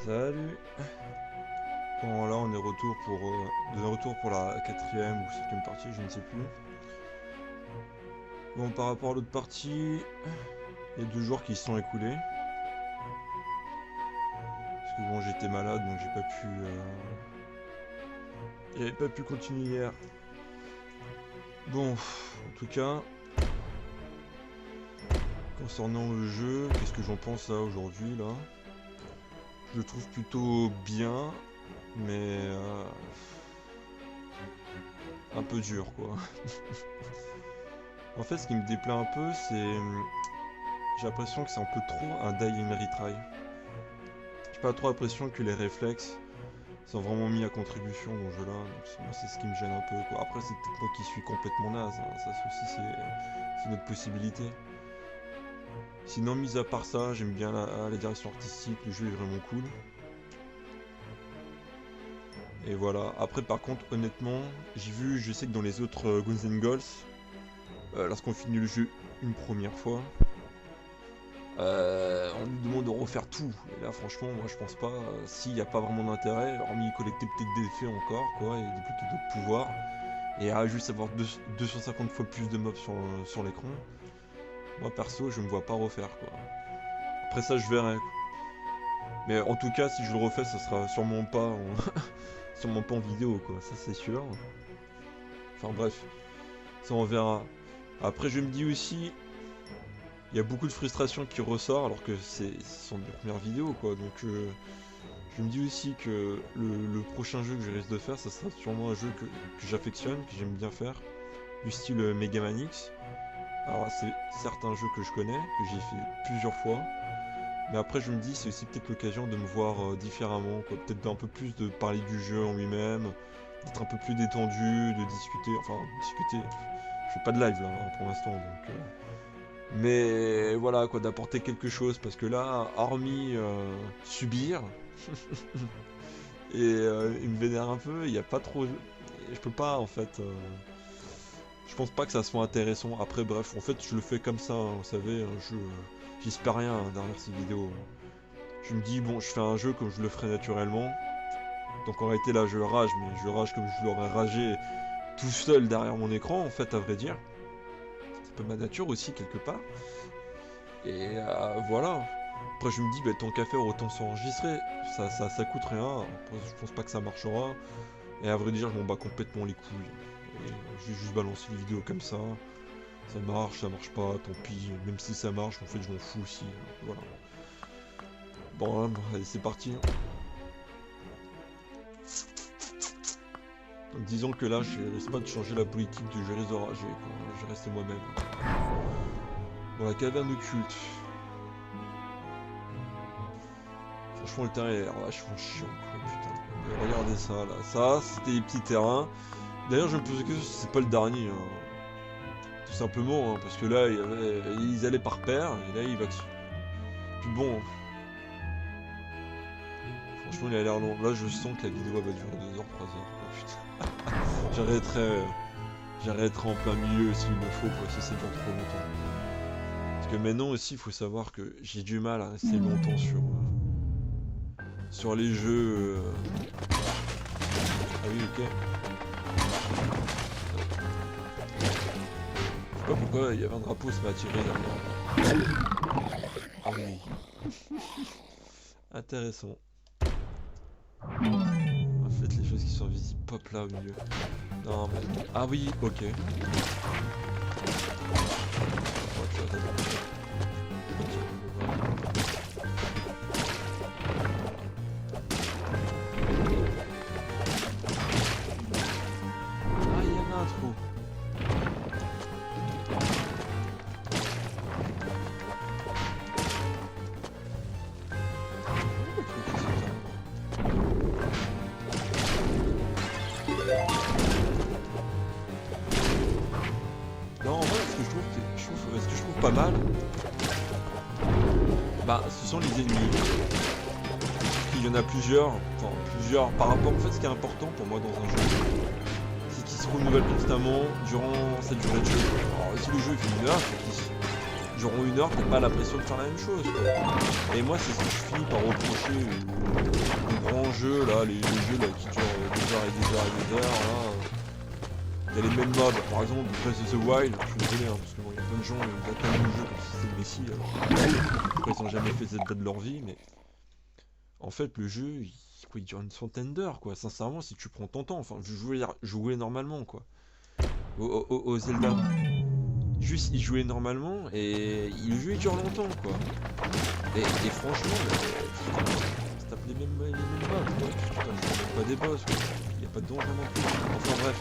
Salut. Bon là on est de retour pour la quatrième ou cinquième partie, je ne sais plus. Bon, par rapport à l'autre partie, il y a 2 jours qui se sont écoulés. Parce que bon, j'étais malade donc j'avais pas pu continuer hier. Bon, en tout cas, concernant le jeu, qu'est-ce que j'en pense là aujourd'hui là? Je le trouve plutôt bien, mais un peu dur quoi. En fait, ce qui me déplaît un peu, c'est j'ai l'impression que c'est un peu trop un die and retry. J'ai pas trop l'impression que les réflexes sont vraiment mis à contribution dans ce jeu-là. Donc moi, c'est ce qui me gêne un peu, quoi. Après, c'est peut-être moi qui suis complètement naze, hein. Ça aussi, c'est une autre possibilité. Sinon, mis à part ça, j'aime bien la direction artistique, le jeu est vraiment cool. Et voilà. Après, par contre, honnêtement, je sais que dans les autres Guns N' Girls, lorsqu'on finit le jeu une première fois, on nous demande de refaire tout. Et là, franchement, moi je pense pas. S'il n'y a pas vraiment d'intérêt, hormis collecter peut-être des effets encore, quoi, et plutôt d'autres pouvoirs, et juste avoir 250 fois plus de mobs sur l'écran, moi perso, je me vois pas refaire, quoi. Après ça, je verrai, quoi. Mais en tout cas, si je le refais, ça sera sûrement pas en, sûrement pas en vidéo, quoi. Ça, c'est sûr. Enfin bref, ça on verra. Après, je me dis aussi, il y a beaucoup de frustration qui ressort alors que ce sont mes premières vidéos, quoi. Donc je me dis aussi que le prochain jeu que je risque de faire, ça sera sûrement un jeu que j'affectionne, que j'aime bien faire, du style Mega Man X. Alors c'est certes un jeu que je connais, que j'ai fait plusieurs fois, mais après je me dis c'est aussi peut-être l'occasion de me voir différemment, quoi. Peut-être un peu plus de parler du jeu en lui-même, d'être un peu plus détendu, de discuter, enfin discuter. Je fais pas de live là hein, pour l'instant donc. Mais voilà quoi, d'apporter quelque chose parce que là, hormis subir et il me vénère un peu, il n'y a pas trop. Je peux pas en fait. Je pense pas que ça soit intéressant. Après, bref, en fait, je le fais comme ça, hein, vous savez, j'espère rien hein, derrière ces vidéos. Je me dis, bon, je fais un jeu comme je le ferais naturellement. Donc en réalité, là, je rage, mais je rage comme je l'aurais ragé tout seul derrière mon écran, en fait, à vrai dire. C'est un peu ma nature aussi, quelque part. Et voilà. Après je me dis, bah, tant qu'à faire, autant s'enregistrer. Ça coûte rien. Après, je pense pas que ça marchera. Et à vrai dire, je m'en bats complètement les couilles. Et je vais juste balancer les vidéos comme ça. Ça marche pas, tant pis. Même si ça marche, en fait, je m'en fous aussi. Voilà. Bon, allez, c'est parti. Donc disons que là, je risque pas de changer la politique de gérer les oragers. Je reste moi-même. Bon, la caverne occulte. Franchement, le terrain il a l'air vachement chiant, quoi, putain. Mais regardez ça, là. Ça, c'était les petits terrains. D'ailleurs, je me posais que c'est pas le dernier. Hein. Tout simplement, hein, parce que là, ils allaient par paire, et là, il va... Puis bon... Franchement, il a l'air long. Là, je sens que la vidéo va durer 2 heures, 3 heures. Oh, putain. J'arrêterai en plein milieu s'il me faut, quoi, si c'est dans trop longtemps. Parce que maintenant aussi, il faut savoir que j'ai du mal à rester longtemps sur les jeux. Ah oui, ok. Je sais pas pourquoi il y avait un drapeau, ça m'a attiré derrière. Ah oui. Intéressant. En fait, les choses qui sont visibles, pop là au milieu. Non, mais. Ah oui, ok. Non, en vrai, ce que je trouve pas mal, bah, ce sont les ennemis. Il y en a plusieurs, enfin plusieurs par rapport. En fait, ce qui est important pour moi dans un jeu, c'est qu'il se renouvelle constamment durant cette durée de jeu. Alors, si le jeu est une heure, c'est qu'il durant 1 heure, t'as pas l'impression de faire la même chose, quoi. Et moi, c'est ce que je finis par reprocher aux grands jeux, là, les jeux là, qui durent des heures et des heures et des heures, là. T'as les mêmes mobs, par exemple, Breath of the Wild, je suis désolé, hein, parce que bon, il y a plein de gens, ils attendent le jeu comme si c'était le Messi, alors après, ils ont jamais fait Zelda de leur vie, mais en fait, le jeu, il dure une centaine d'heures, quoi. Sincèrement, si tu prends ton temps, enfin, jouer normalement, quoi. Au Zelda. Juste, il jouait normalement et le jeu il dure longtemps, quoi. Et franchement, tu tapes les mêmes mobs, quoi. Tu pas des boss, quoi. Il n'y a pas de danger non plus. Enfin bref,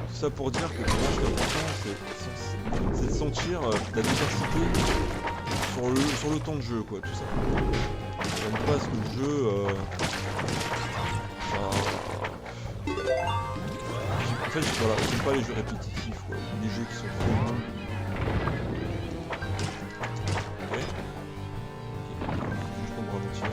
tout ça pour dire que pour moi, ce qui est important, c'est de sentir la diversité sur le temps de jeu, quoi, tout ça. J'aime pas ce que le jeu. En fait, voilà, j'aime pas les jeux répétitifs, quoi. Les jeux qui sont trop longs. Ok. Juste pour me ralentir.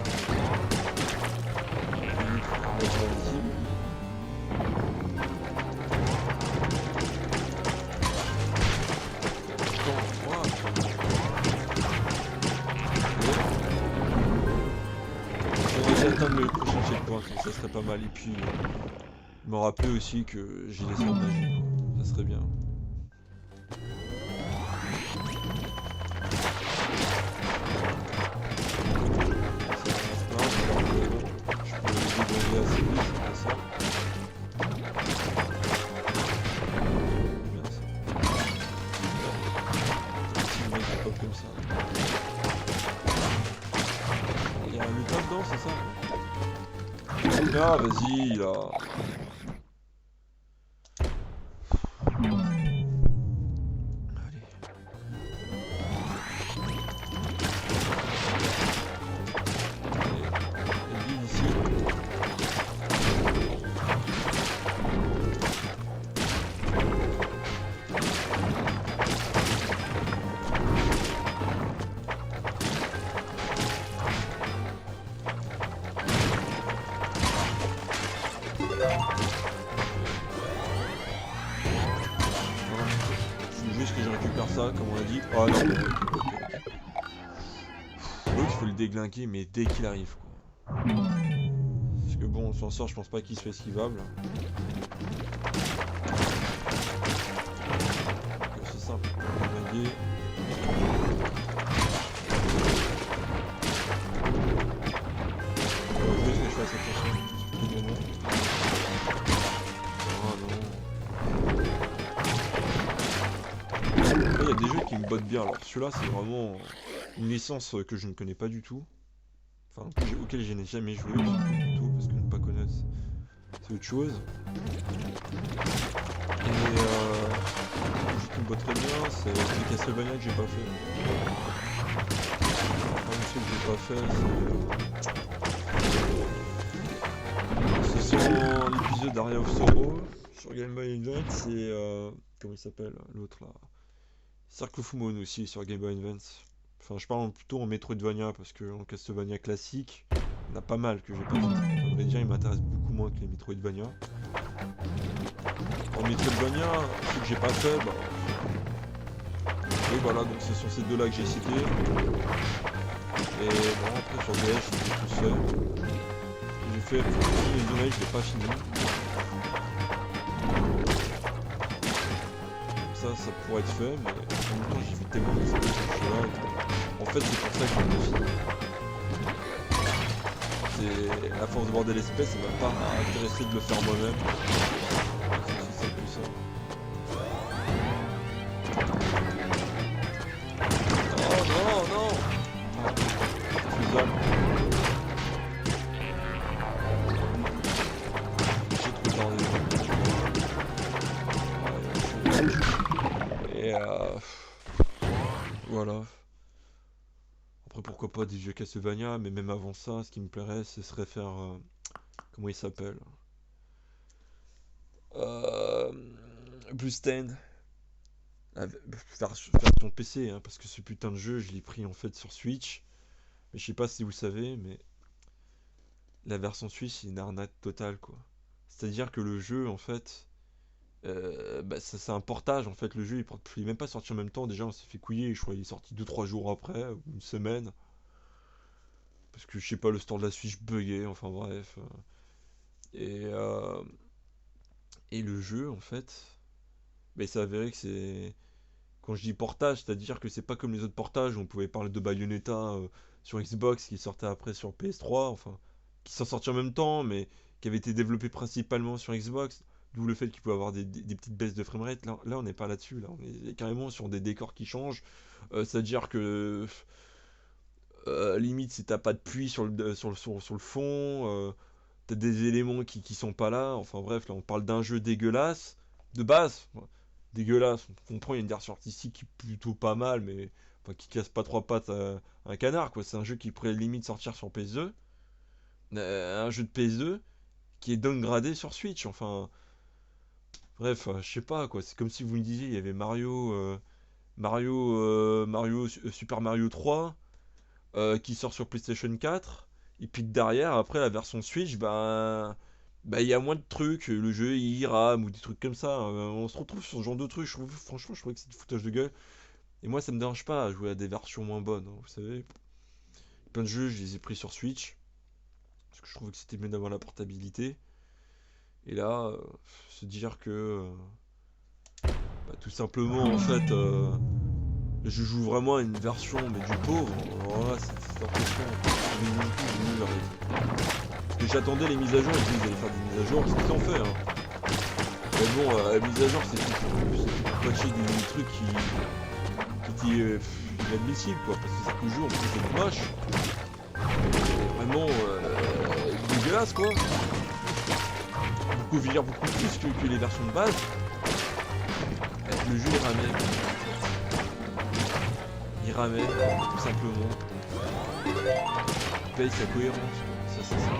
Atteindre le prochain checkpoint, ça serait pas mal. Et puis, me rappeler aussi que j'ai des sorts de magie, quoi. Ça serait bien. Il y a un lutin dedans, c'est ça? Ah, vas-y, là. Juste que je récupère ça, comme on l'a dit. Oh non, l'autre, il faut le déglinguer, mais dès qu'il arrive, quoi. Parce que bon, son sort, je pense pas qu'il soit esquivable. C'est simple, déglinguer. Juste que je fasse attention. Oh non. Il y a des jeux qui me bottent bien. Alors celui-là, c'est vraiment une licence que je ne connais pas du tout. Enfin, auquel je n'ai jamais joué du tout, parce que ne pas connaître, c'est autre chose. Et le jeu qui me botte très bien, c'est les Castlevania que j'ai pas fait. Enfin, celui que j'ai pas fait, c'est sur l'épisode d'Aria of Sorrow sur Game Boy Advance et comment il s'appelle l'autre là? Circle of Moon aussi sur Game Boy Advance. Enfin, je parle plutôt en Metroidvania parce que en Castlevania classique, il y en a pas mal que j'ai pas fait. À vrai dire, il m'intéresse beaucoup moins que les Metroidvania. En Metroidvania, ceux que j'ai pas fait, bah. Et voilà, donc c'est sur ces deux-là que j'ai cité. Et bon, après sur DS, je l'ai tout fait. J'ai fait les Zones, je l'ai pas fini. Ça pourrait être fait, mais en même temps j'ai vu tellement de jeux-là. En fait, c'est pour ça que je l'ai fini. C'est à force de voir de l'espèce, ça m'a pas intéressé de le faire moi-même. C'est comme ça. Oh non, non! C'est faisable. J'ai trop tardé. Et voilà. Après, pourquoi pas des jeux Castlevania, mais même avant ça, ce qui me plairait, ce serait faire. Comment il s'appelle? Euh, Bloodstained. Faire sur PC, hein, parce que ce putain de jeu, je l'ai pris en fait sur Switch. Mais je sais pas si vous savez, mais la version Switch, c'est une arnaque totale, quoi. C'est-à-dire que le jeu, en fait, Bah, ça, c'est un portage en fait. Le jeu il est même pas sorti en même temps. Déjà, on s'est fait couiller. Je crois qu'il est sorti 2 3 jours après, ou une semaine. Parce que je sais pas, le store de la Switch buguait. Enfin bref. Et, euh, et le jeu en fait, mais ça avéré que c'est. Quand je dis portage, c'est-à-dire que c'est pas comme les autres portages où on pouvait parler de Bayonetta sur Xbox qui sortait après sur PS3, enfin, qui sont sortis en même temps, mais qui avait été développé principalement sur Xbox, d'où le fait qu'il pouvait avoir des petites baisses de framerate. Là, on n'est pas là-dessus, là, on est carrément sur des décors qui changent. C'est-à-dire que limite, si t'as pas de pluie sur le fond, t'as des éléments qui sont pas là. Enfin bref, là, on parle d'un jeu dégueulasse de base, dégueulasse. On comprend, il y a une version artistique qui est plutôt pas mal, mais enfin, qui casse pas trois pattes à un canard, quoi. C'est un jeu qui pourrait limite sortir sur PS2. Un jeu de PS2 qui est downgradé sur Switch. Enfin, bref, je sais pas, quoi. C'est comme si vous me disiez, il y avait Super Mario 3 qui sort sur PlayStation 4. Et puis derrière, après la version Switch, bah il y a moins de trucs, le jeu il rame ou des trucs comme ça. On se retrouve sur ce genre de trucs. Franchement, je trouvais que c'est du foutage de gueule. Et moi, ça me dérange pas à jouer à des versions moins bonnes, hein, vous savez. Plein de jeux, je les ai pris sur Switch parce que je trouvais que c'était mieux d'avoir la portabilité. Et là, se dire que tout simplement, en fait, je joue vraiment à une version mais du pauvre. Alors là, c'est impressionnant. Parce que j'attendais les mises à jour, ils disaient qu'ils allaient faire des mises à jour, c'est ce qu'ils ont fait. Hein. Mais bon, la mise à jour, c'est pour patcher des trucs qui étaient inadmissibles, quoi. Parce que c'est que le jeu, en plus, c'est moche. Vraiment dégueulasse, quoi. Beaucoup plus que les versions de base. Le jeu il ramène. Il ramène, tout simplement. Il paye sa cohérence. Ça, c'est ça.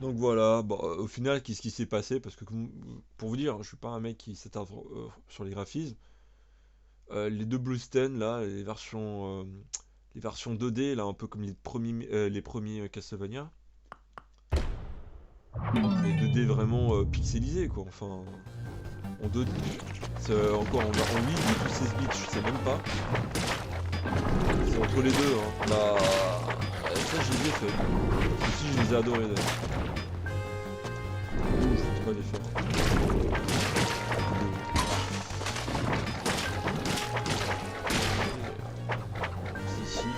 Donc voilà, bon, au final, qu'est-ce qui s'est passé? Parce que pour vous dire, je suis pas un mec qui s'attarde sur les graphismes. Les deux Bluestain là, les versions 2D là, un peu comme les premiers Castlevania, mais 2D vraiment pixelisés quoi. Enfin, en 2D, encore en 8 ou 16 bits, je sais même pas. C'est entre les deux. Hein. Bah, ça je les ai fait. Aussi je les ai adorés d'ailleurs. Je sais pas les faire. Ici.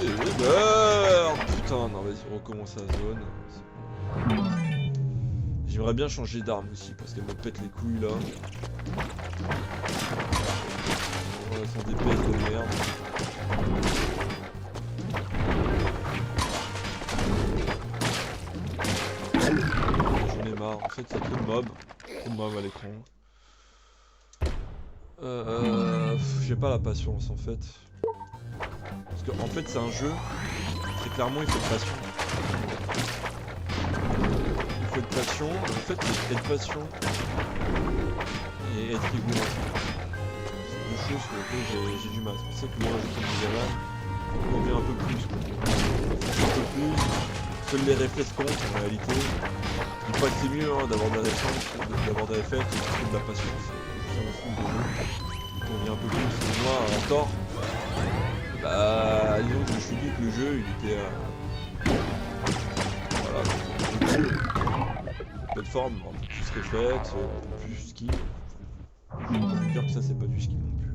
Et merde. Putain, non vas-y, on recommence la zone. J'aimerais bien changer d'arme aussi parce qu'elle me pète les couilles là. Elles sont des bêtes de merde. J'en ai marre. En fait, il y a trop de mobs. Trop de mobs à l'écran. J'ai pas la patience en fait. Parce que en fait, c'est un jeu. C'est clairement, il faut de passion. Il faut de passion. En fait, être patient et être rigoureux. C'est deux choses sur lesquelles j'ai du mal. C'est pour ça que moi, je trouve que on vient un peu plus. Un peu plus. Seuls les réflexes comptent en réalité. Je dis pas que c'est mieux hein, d'avoir des réflexes que de la patience. C'est un fou de jeu. On vient un peu plus. Moi, en tort. Bah, disons que je me suis dit que le jeu, il était. Voilà. Plateforme, un peu plus réflexe, un peu plus ski. Je vais pas vous dire que ça, c'est pas du ski non plus.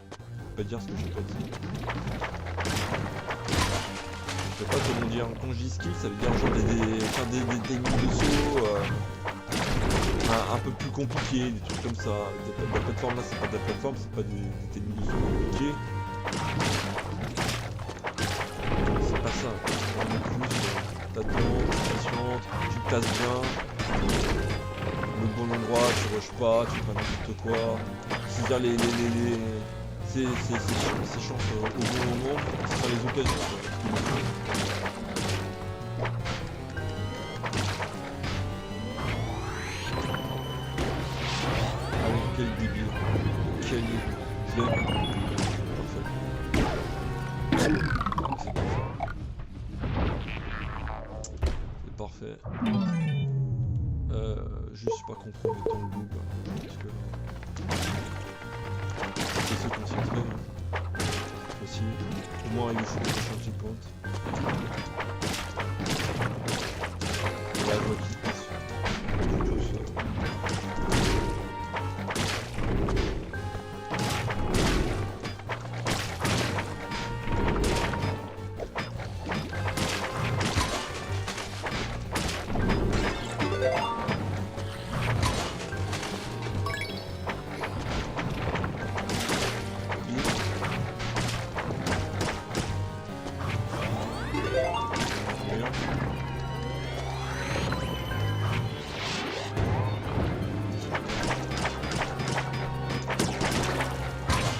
Je vais pas dire ce que j'ai pas dit. Je sais pas comment dire. Quand je dis ski, ça veut dire genre faire des techniques de saut un peu plus compliquées, des trucs comme ça. La plateforme là, c'est pas de la plateforme, c'est pas des techniques de saut compliquées. C'est pas ça. En plus, t'attends, t'es patiente, tu te places bien, au bon endroit, tu rushes pas, tu fais pas n'importe quoi. C'est-à-dire ses chances au bon moment, ce sera les occasions. Quoi. Ah oui, quel débile. Quel débile. Je l'ai. C'est parfait. Juste pas compromettant le double. Parce que c'est se concentrer. Aussi. Au moins arriver jusqu'au prochain checkpoint. Et là, je vois qu'il passe. Tout seul.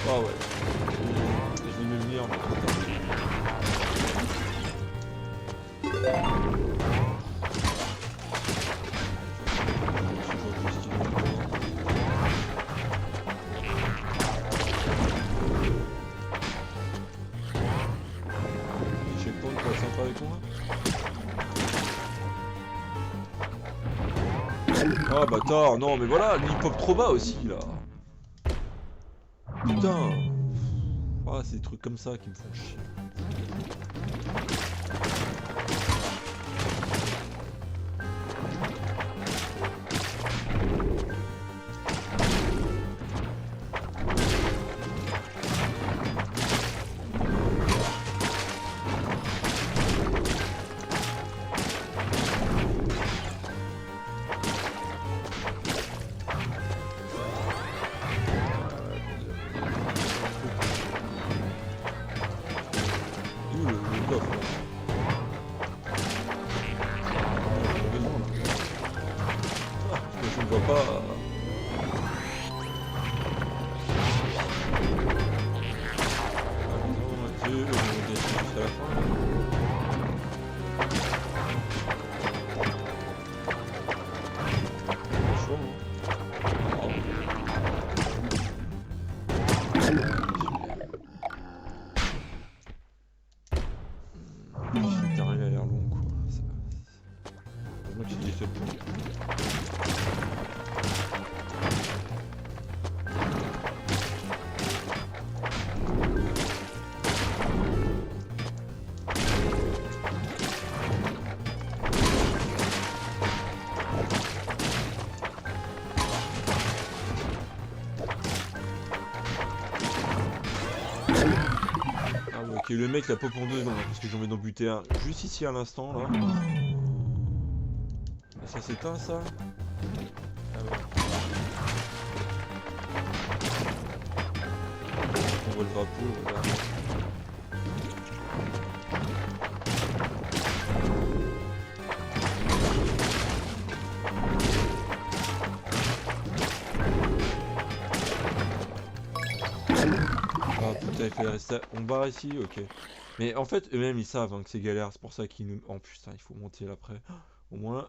Ah ouais, je l'ai mis venir. Les checkpoints pour être sympa avec moi. Ah bâtard, non mais voilà, lui il pop trop bas aussi là. Putain. Ah, c'est des trucs comme ça qui me font chier. Je ne vois pas. Ah, Dieu, on va descendre jusqu'à la fin. Franchement, oh. Le terrain a l'air long quoi. Moi qui dis ce point. Ok, le mec l'a pop en 2 secondes, parce que j'en vais d'en buter un juste ici à l'instant là. Et ça s'éteint ça? Ah ouais. On voit le drapeau, voilà. Ah putain, il fait rester en bas ici, ok. Mais en fait, eux-mêmes ils savent hein, que c'est galère, c'est pour ça qu'ils nous. Oh putain, il faut monter là après. Au moins,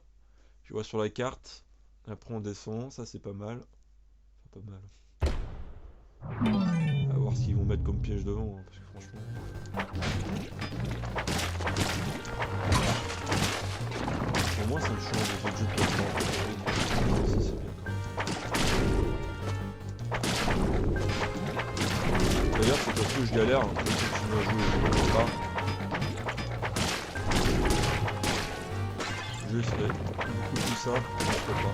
je vois sur la carte. Après on descend, ça c'est pas mal. Enfin, pas mal. À voir ce qu'ils vont mettre comme piège devant, hein, parce que franchement. Pour moi ça me change des autres jeux de plateforme. Ça c'est bien quand même. D'ailleurs c'est parce que je galère, hein, parce que tu m'as joué au pas. Je serais beaucoup plus simple, je ne ferais pas.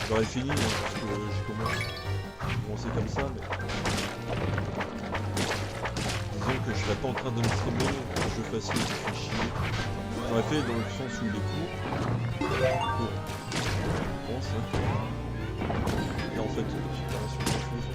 J'aurais fini, hein, parce que j'ai commencé comme ça, mais... Disons que je serais pas en train de me streamer un jeu facile qui fait chier. J'aurais fait dans le sens où il est court. Je pense, hein. Et en fait, séparation confuse.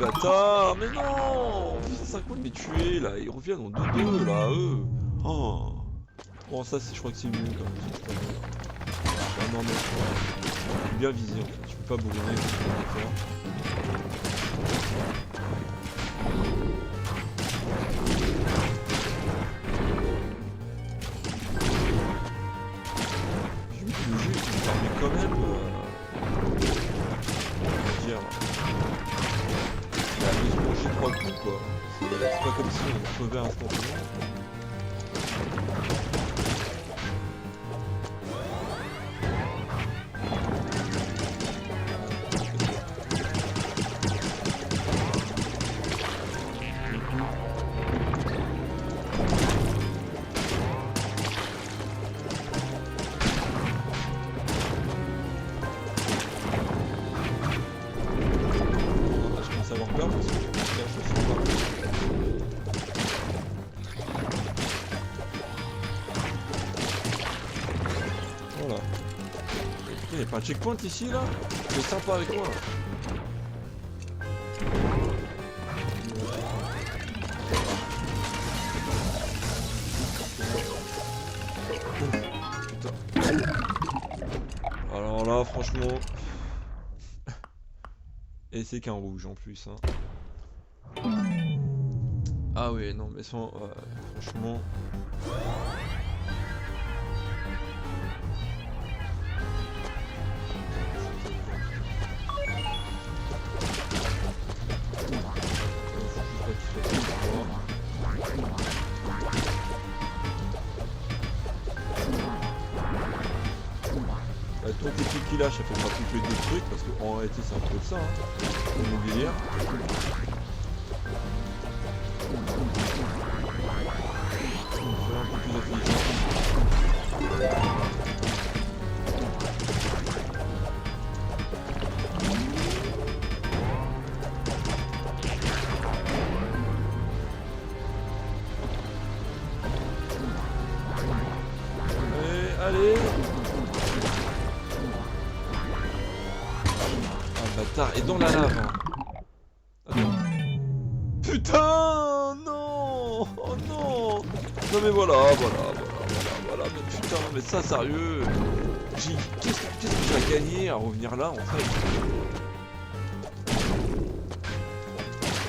Bâtard, mais non! 5 mois de les tuer là, ils reviennent en 2-2 là, eux. Oh. Bon, ça, je crois que c'est mieux quand même. Ah non, mais je suis bien visé en fait, je peux pas bourriner, je peux pas faire. J'ai vu que le jeu il me permet quand même dire de se manger 3 coups quoi. C'est pas comme si on crevait instantanément. Voilà. Il n'y a pas un checkpoint ici là? C'est sympa avec moi. Putain. Alors là franchement. Et c'est qu'un rouge en plus hein. Ah oui non mais sans franchement. Ton technique qu'il lâche, ça fait pas couper des trucs parce qu'en réalité c'est un peu ça, hein. C'est mon délire. On fait un peu plus intelligent. Allez. Et dans la lave. Attends. Putain non. Oh non. Non mais voilà. Mais putain, mais ça sérieux. Qu'est-ce que j'ai gagné à revenir là en fait?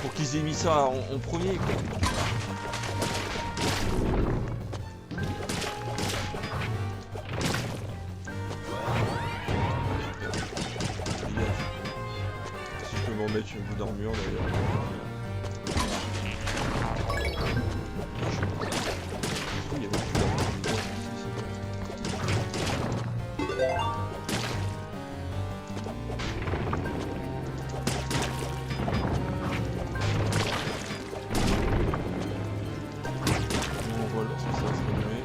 Pour qu'ils aient mis ça en premier quoi. Mettre une bout d'armure d'ailleurs. Il y a beaucoup d'armure on voit lorsque ça va se réanimer.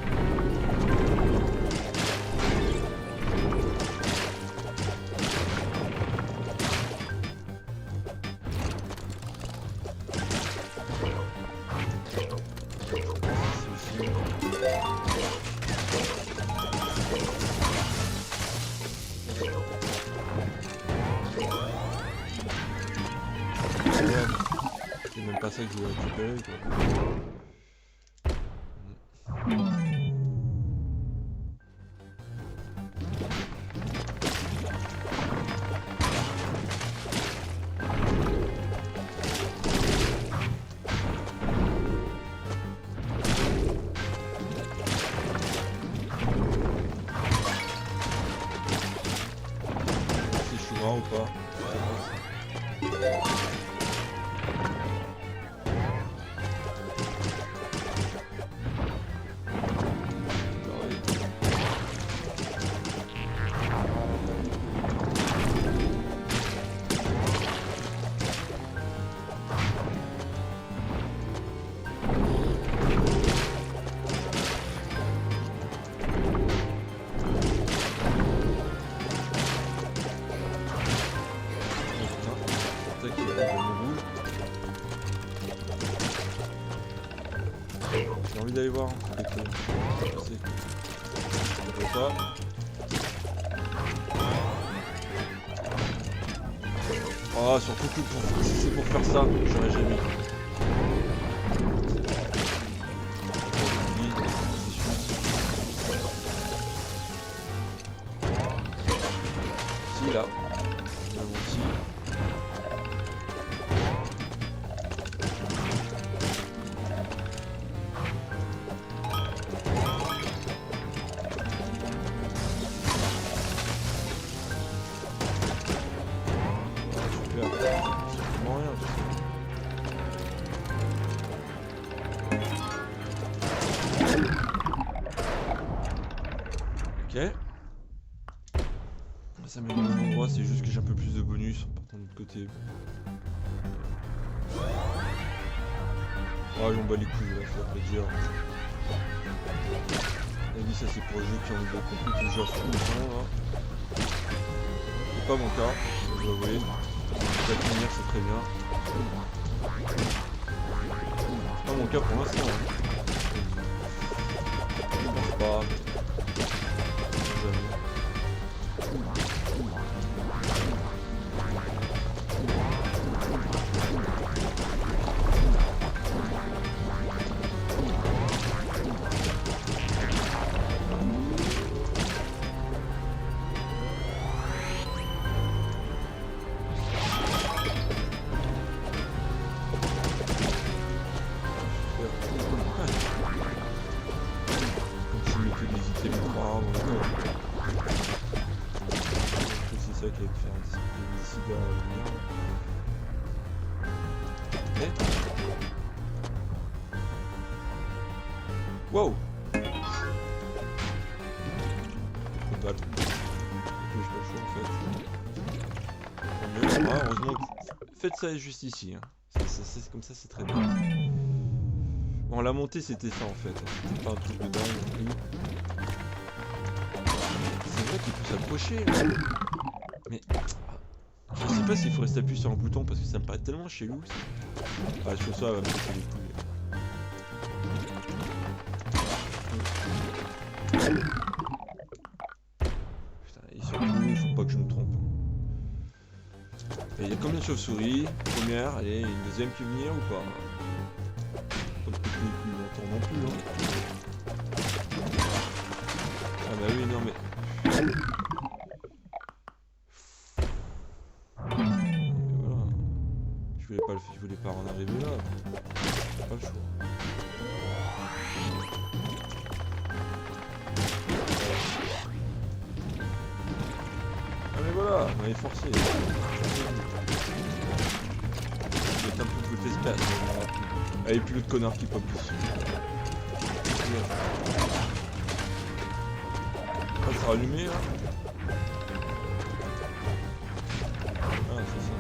C'est même pas ça que je voulais récupérer quoi. Si je suis grand ou pas? J'ai envie d'aller voir. C'est pas. Oh, surtout que si c'est pour faire ça, j'aurais jamais. Ok. Ça met au même endroit, c'est juste que j'ai un peu plus de bonus en partant de l'autre côté. Ah, j'en bats les couilles là, faut pas dire. La vie, ça c'est pour les jeux qui ont compris le jeu à fond le temps là. C'est pas mon cas, je dois avouer. La lumière c'est très bien. C'est pas mon cas pour l'instant. Hein. Je pense pas. Jamais. C'est ça qui va te faire décider à venir. Ok. Wow. Trop de balles. J'ai pas le choix en fait. Ah, heureusement que... Faites ça juste ici. Hein. C'est comme ça, c'est très bien. Bon, la montée c'était ça en fait. C'était pas un truc de dingue non plus. C'est vrai qu'il peut s'approcher. Mais je sais pas s'il faut rester appuyé sur un bouton parce que ça me paraît tellement chelou. Ah, je fais ça, elle va me casser les couilles. Putain, et surtout, il faut pas que je me trompe. Il y a combien de chauves-souris? Première, allez, une deuxième qui veut venir ou pas? Pas me casser les couilles longtemps non plus. Hein. Ah bah oui, non mais... Je voulais pas en arriver là. Pas le choix. Ah mais voilà, on m'avait forcé. Je vais être un peu plus espace. Ah, et puis l'autre connard qui pop dessus. Ça sera allumé là. Ah c'est ça.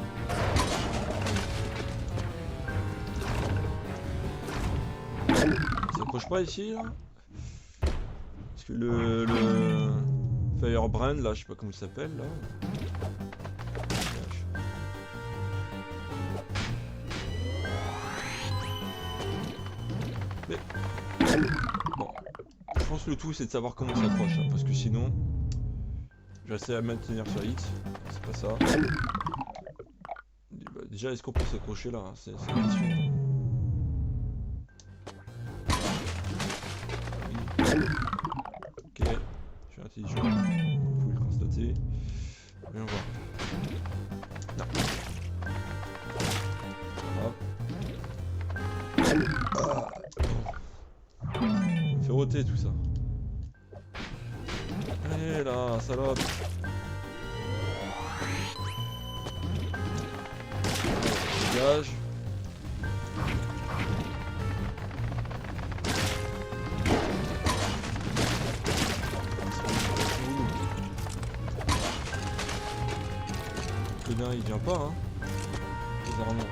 Ça s'approche pas ici là? Parce que le Firebrand là, je sais pas comment il s'appelle là. Mais... Bon. Je pense que le tout c'est de savoir comment ça s'accroche hein, parce que sinon... J'essaie à maintenir sur X, c'est pas ça. Bah, déjà est-ce qu'on peut s'accrocher là? C'est une question. Ok, je suis intelligent, vous pouvez le constater. Voyons voir. Non. Voilà. Fait roter tout ça. Allez là, salope. Dégage. Le connard il vient pas hein. Bizarrement.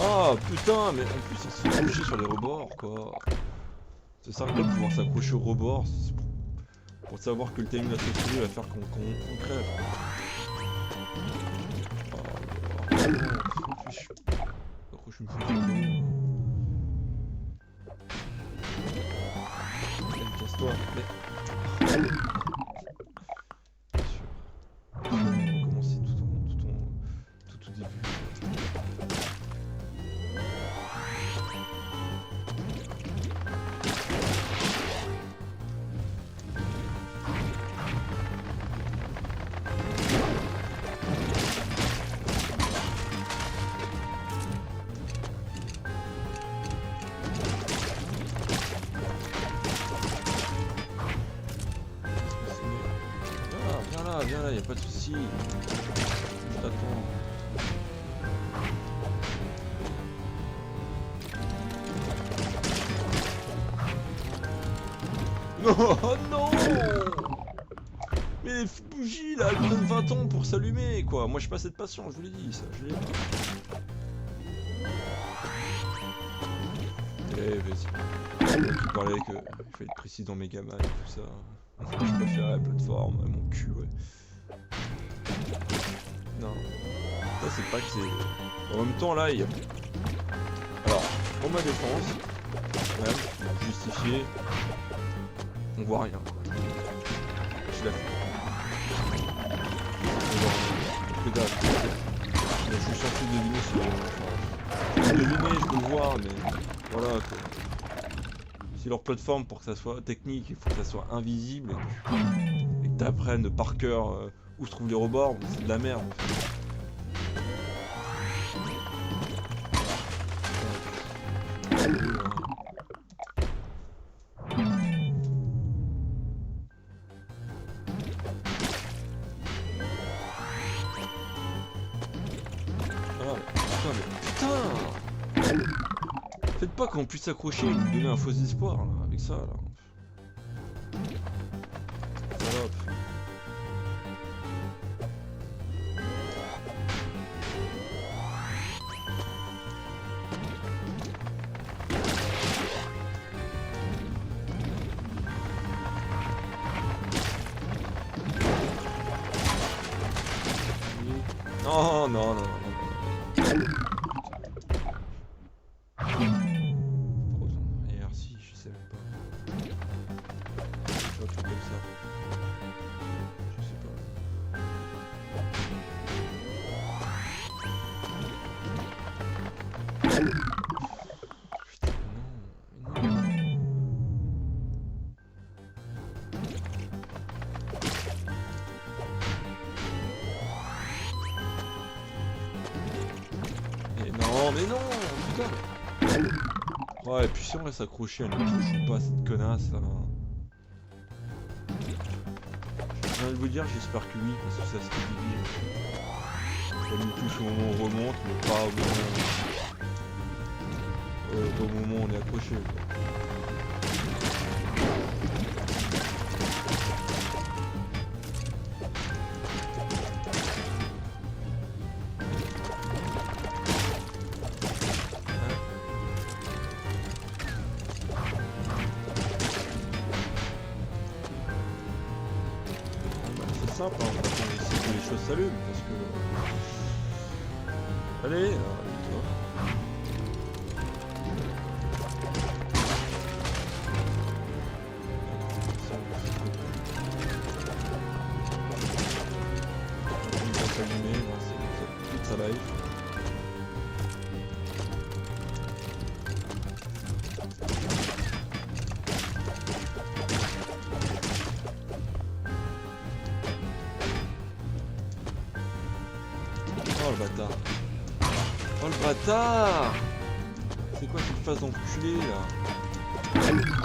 Ah putain, mais en plus on se fait accrocher sur les rebords quoi. C'est ça de pouvoir s'accrocher au rebord pour savoir que le timing de la chauve-souris va faire qu'on crève. Oh là là. Pourquoi je me fais chier. Allez, casse-toi. Mais... Bien sûr. On va recommencer tout au début. viens là, y a pas de souci. Je t'attends. Non, oh non! Mais les bougies là, elles prennent 20 ans pour s'allumer quoi. Moi j'ai pas cette patience, je vous l'ai dit ça, je l'ai pas. Eh vas-y. Moi qui parlais que il fallait être précis dans Megaman et tout ça. Je préfère la plateforme, mon cul ouais. Non. Ça c'est pas que c'est. En même temps là il y a. Alors, pour ma défense, même, justifié, on voit rien quoi. Je l'ai fait. Que dalle. Je suis censé deviner si je peux deviner, je peux le voir, mais voilà quoi. Si leur plateforme pour que ça soit technique, il faut que ça soit invisible et que t'apprennes par cœur où se trouvent les rebords, c'est de la merde. En fait. Faites pas qu'on puisse s'accrocher et nous donner un faux espoir là, avec ça là. Salope. Non, non, non, non, non. Mais non, putain. Ouais, et puis si on reste accroché, elle ne touche pas cette connasse là. J'ai envie de vous dire, j'espère que oui, parce que ça serait débile. Elle nous touche au moment où on remonte, mais pas au moment où on est accroché. Quoi. Simple, hein, on va essayer que les choses s'allument parce que. Allez, toi. Il va s'allumer, c'est toute sa life. Oh le bâtard. Oh le bâtard. C'est quoi cette phase d'enculé là?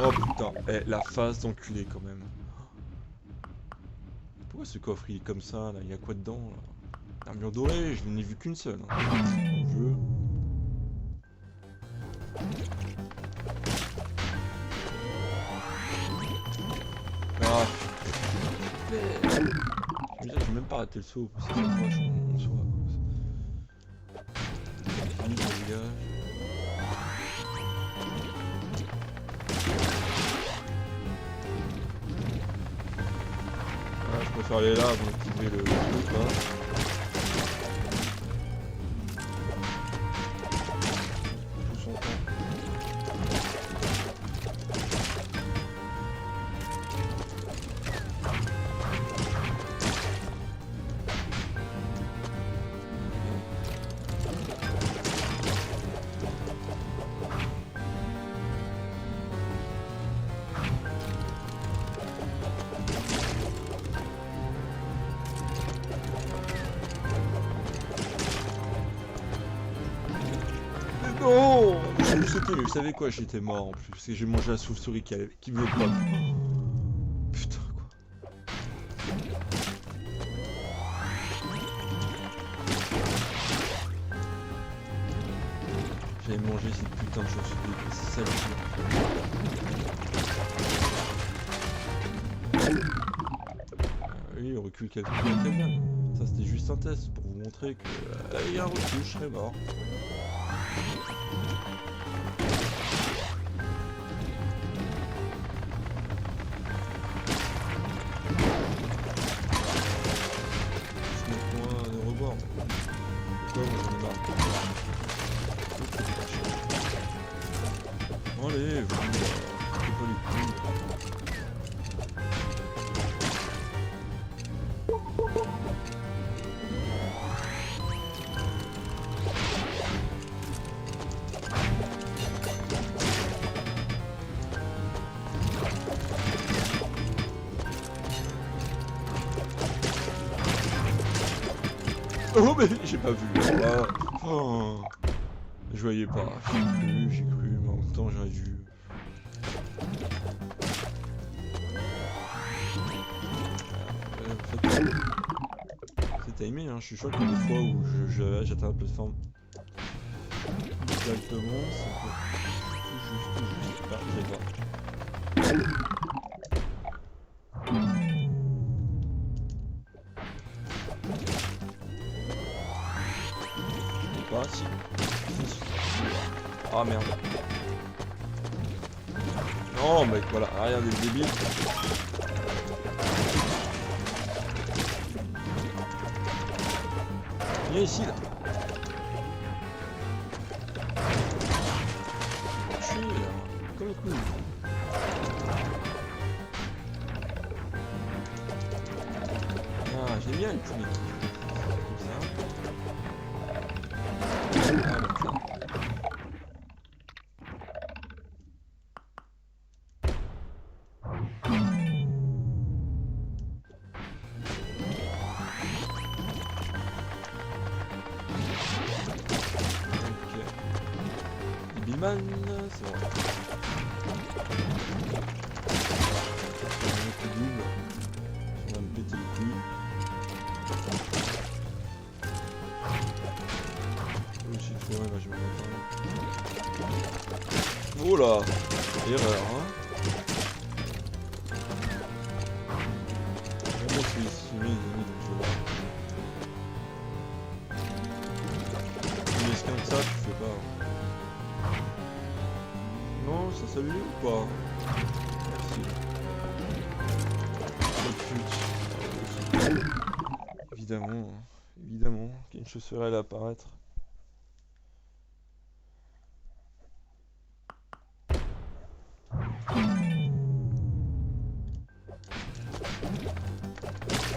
Oh putain. Eh, la phase d'enculé quand même. Pourquoi ce coffre il est comme ça là? Il y a quoi dedans là? Un mur doré, je n'en ai vu qu'une seule. Hein. Mon jeu. Ah. Je veux dire, j'ai même pas raté le saut. C'est ça proche en soi. Je préfère aller là avant d'activer le truc là. Tout son temps. Non, j'ai vu sauter, mais vous savez quoi, j'étais mort en plus, parce que j'ai mangé la souris qui voulait pas. Putain quoi. manger cette putain de chauve-souris. C'est ça le pire. Oui, il recule quelqu'un. Ça c'était juste un test pour vous montrer que il y a un recul, je serais mort. Allez, vous, pas les couilles. Oh mais j'ai pas vu. Là. Oh, je voyais pas. J'ai cru, mais en même temps j'aurais dû. C'est timé, hein. Je suis sûr que des fois où j'atteins la plateforme directement, c'est tout juste. Ah, je vais voir. Ah si. Ah merde. Non mec, voilà, regardez le débile. Viens ici là. Je suis là, comme le coup. Ah, j'aime bien le poulet. Comme ça. Ah, bah, ça. Billman, c'est bon. On va me péter le cul. Oh shit, ouais, bah, je vais m'attendre. Oh là, erreur, hein. Moi, je suis ici, donc je vais voir. Une escale comme ça, tu fais pas. Non, ça salue ou pas? Merci. Évidemment, évidemment qu'une chaussure allait apparaître.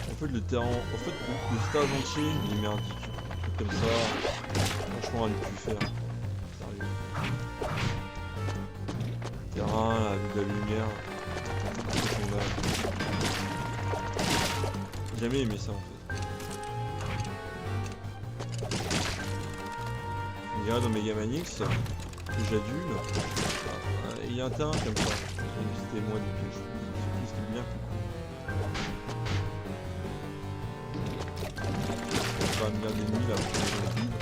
En fait, le terrain, en fait, le stage entier, il est merdique. Un truc comme ça, franchement, on aurait pu faire. Sérieux. Terrain, la vue de la lumière. J'ai jamais aimé ça en fait. On dirait dans Megaman X, que j'adule, il y a un terrain comme ça. C'était moins des pièges. C'était bien plus cool. On va me dire des nuits là pour que je vide.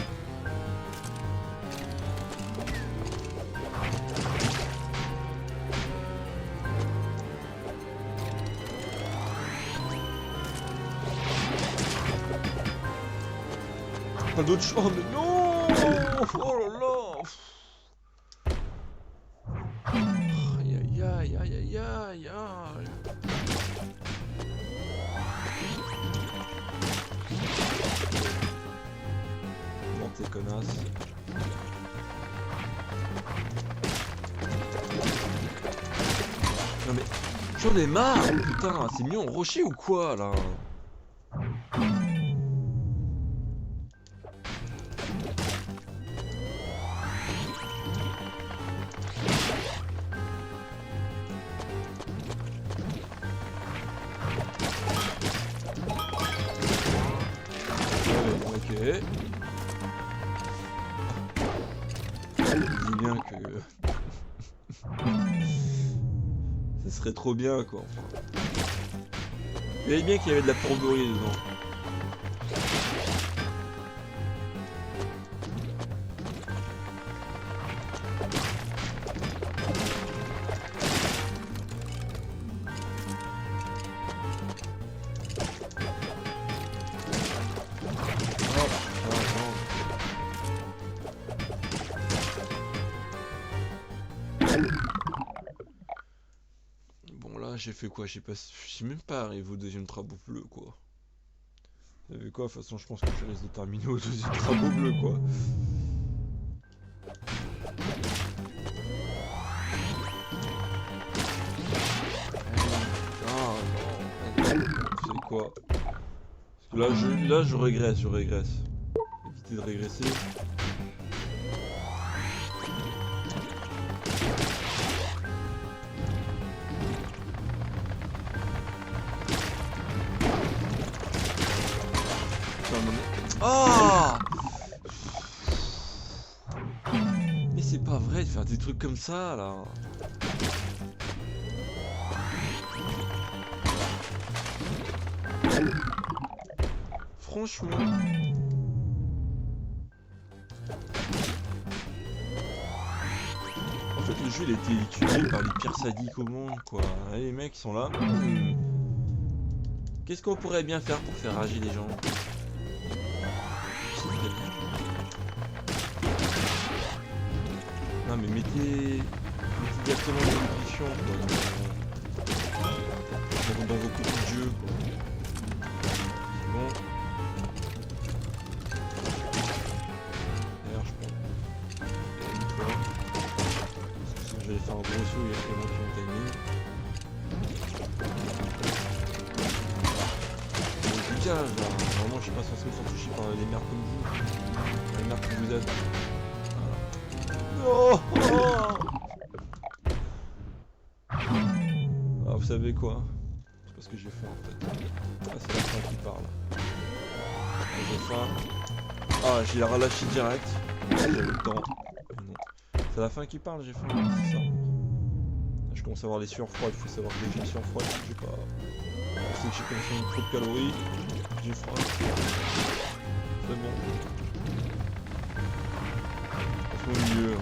Pas d'autre choix, oh, mais non! Oh là là! Aïe aïe aïe aïe aïe aïe aïe! Bon, t'es connasse. Non mais, j'en ai marre! Putain, c'est mieux en rocher ou quoi là? Ok. Je dis bien que... ça serait trop bien quoi. Enfin... Il y avait bien qu'il y avait de la fourberie dedans. j'ai fait quoi? Je suis même pas arrivé au deuxième travaux bleu, quoi. Vous savez quoi? De toute façon, je pense que je risque de terminer au deuxième travaux bleu, quoi. Ah non, vous savez quoi? Parce que là, je régresse, Évitez de régresser. Ah! Mais c'est pas vrai de faire des trucs comme ça là. Franchement. En fait le jeu il a été étudié par les pires sadiques au monde quoi. Et les mecs sont là. Qu'est-ce qu'on pourrait bien faire pour faire rager les gens? Non mais mettez directement des nutritions dans vos copies de jeu. C'est bon. D'ailleurs je prends une fois. Parce que j'allais faire un gros saut et après monter mon timing. Bon, je vous dis là, vraiment je suis pas censé me faire toucher par les merdes comme vous. Les merdes que vous êtes. Oh, oh. Ah, vous savez quoi? C'est pas ce que j'ai fait en fait. Ah, c'est la fin qui parle. Ah, j'ai faim. Ah, j'ai relâché direct. J'avais le temps. Non. C'est la fin qui parle, j'ai faim. C'est ça. Je commence à avoir les sueurs froides. Il faut savoir que j'ai les sueurs froides. J'ai pas. Je sais que j'ai consommé trop de calories. J'ai faim. C'est bon. Au milieu.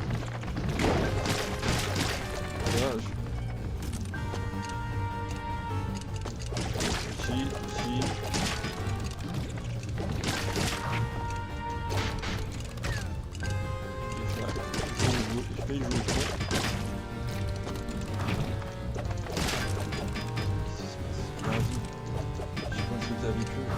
Ici. Je vais y jouer au fond. Vas-y. J'ai pas sauté avec eux.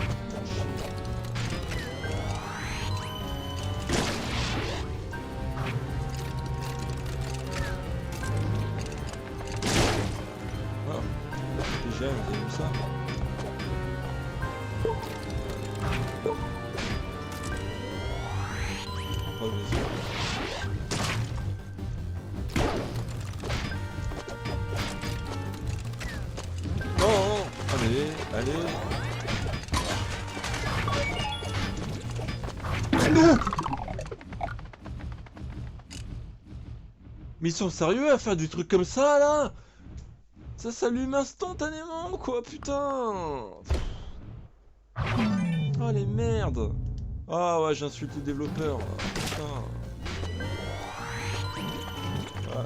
Déjà, vous avez vu ça? Pas de raison. Non, allez. Non! Mais ils sont sérieux à faire du truc comme ça là? Ça s'allume instantanément quoi, putain! Oh les merdes! Ah ouais, j'insulte les développeurs, putain! Ouais.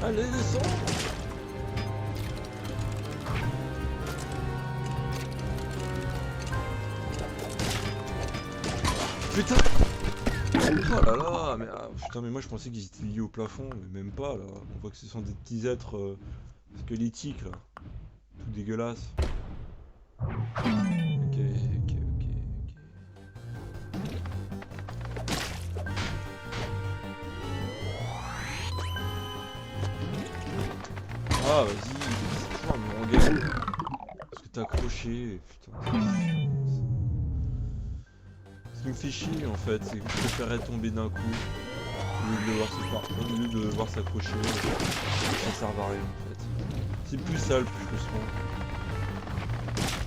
Allez, descends! Putain! Oh là là, mais putain, mais moi je pensais qu'ils étaient liés au plafond, mais même pas là. On voit que ce sont des petits êtres squelettiques là. Tout dégueulasse. Ok. Ah vas-y, c'est toujours me regarde. Parce que t'as accroché, putain, c'est chiant. Ce qui me fait chier en fait, c'est que je préférais tomber d'un coup. Au lieu de devoir s'accrocher, ça sert à rien en fait. C'est plus ça le plus frustrant.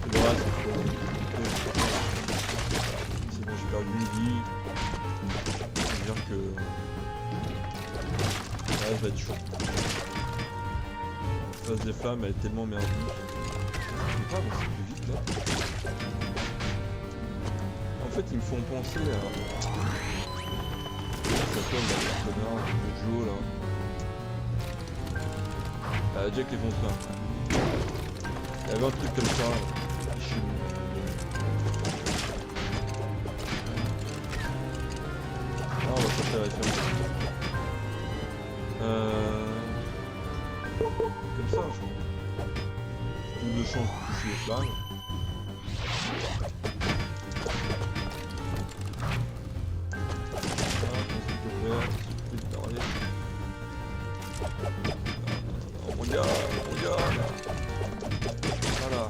Et le reste, c'est bon, j'ai perdu une vie. Ça veut dire que là, ça va être chaud. La phase des flammes, elle est tellement merdique. Je peux pas avancer plus vite là. En fait, ils me font penser à... Ça s'appelle le connard de Joe là. Jack l'Éventreur. Il y avait un truc comme ça. Chelou. Ah, on va chercher la référence. Comme ça, je crois. Plus de chance de toucher les flammes. Voilà.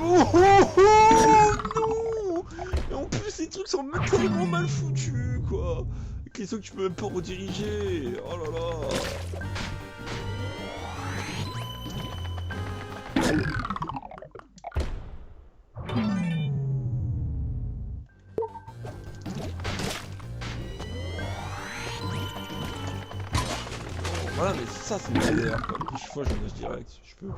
Oh, oh, oh, non. Et en plus, ces trucs sont tellement mal foutus, quoi. Qu'est-ce que tu peux même pas rediriger? Oh là là. Voilà, mais ça, c'est une galère, quoi. Puis chaque fois, je nage direct. Je peux.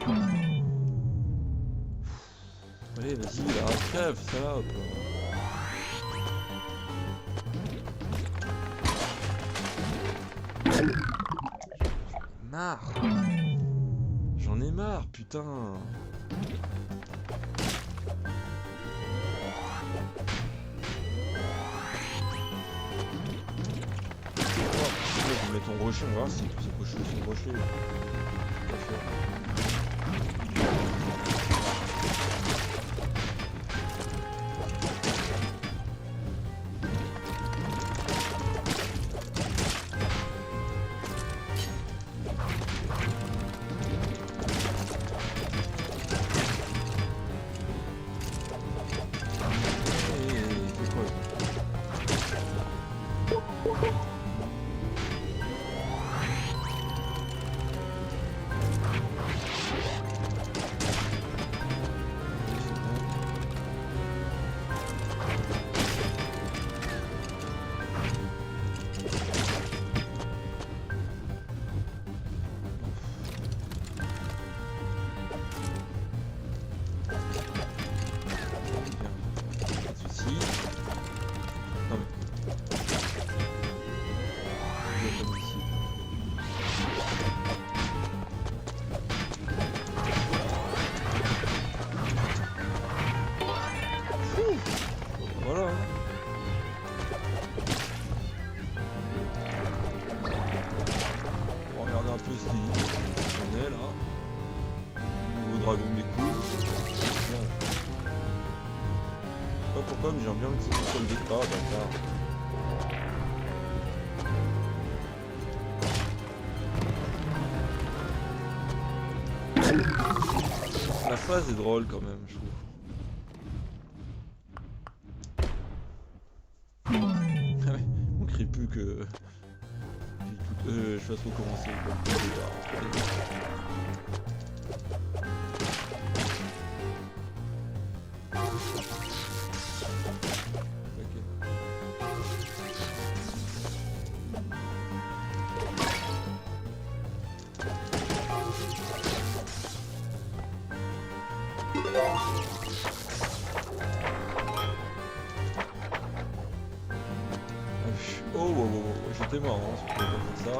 Allez, vas-y, là, crève, ça, hop. Marre. J'en ai marre, putain. Je vais mettre en rocher, on va voir si c'est cochon son rocher. Voilà. On va regarder un peu ce qu'il en est là. Nouveau dragon des couilles. Bon. Je sais pas pourquoi, mais j'aime bien le petit sol de pas, bâtard. La phase est drôle quand même, je trouve. On crie plus que... je fasse recommencer. Oh, wow, wow, wow. J'étais marrant, si je pouvais pas faire ça.